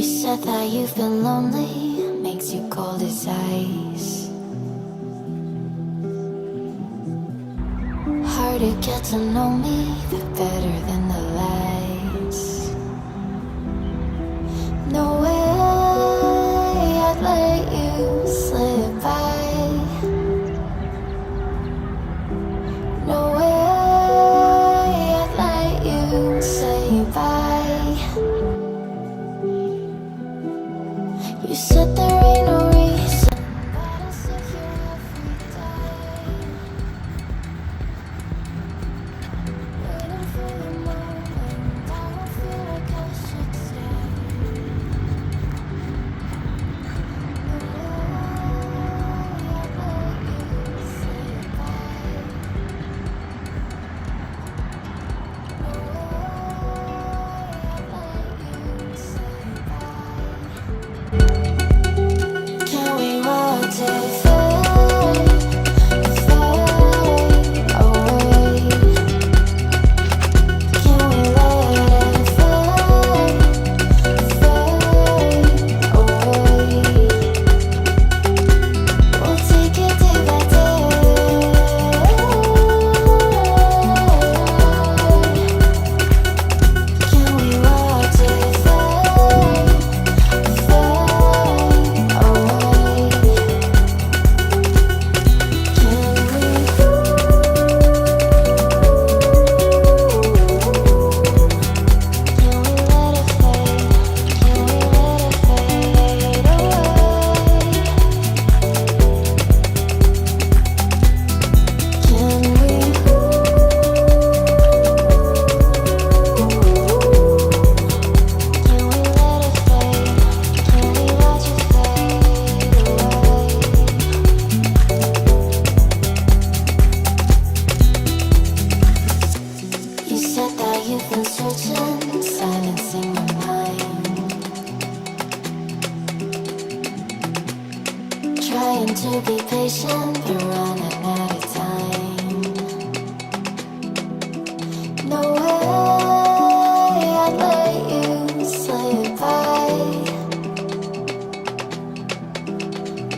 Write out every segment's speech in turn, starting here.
said that you've been lonely, makes you cold as ice. Hard to get to know me, but better than the lies. No way I'd let you slip by. No way I'd let you say bye. You said there ain't no reason, but as if you're every day. Waiting for the moment, I don't feel like I should stay. No way I'd let you say bye. No way I'd let you say bye. Can we watch it fade, fade away? Can we let it fade, fade away? We'll take it day by day. Can we watch it fade, fade away? You said that you've been searching, silencing your mind, trying to be patient, but running out of time. No way I'd let you slip by.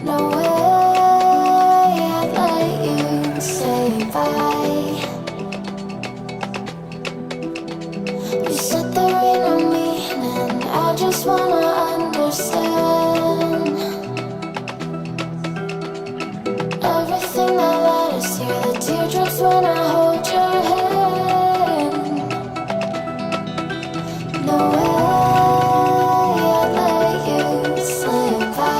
No way I'd let you say bye. You said there ain't no meaning, I just wanna understand everything that led us here, the teardrops when I hold your hand. No way I'd let you slip by.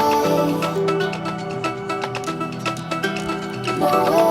No way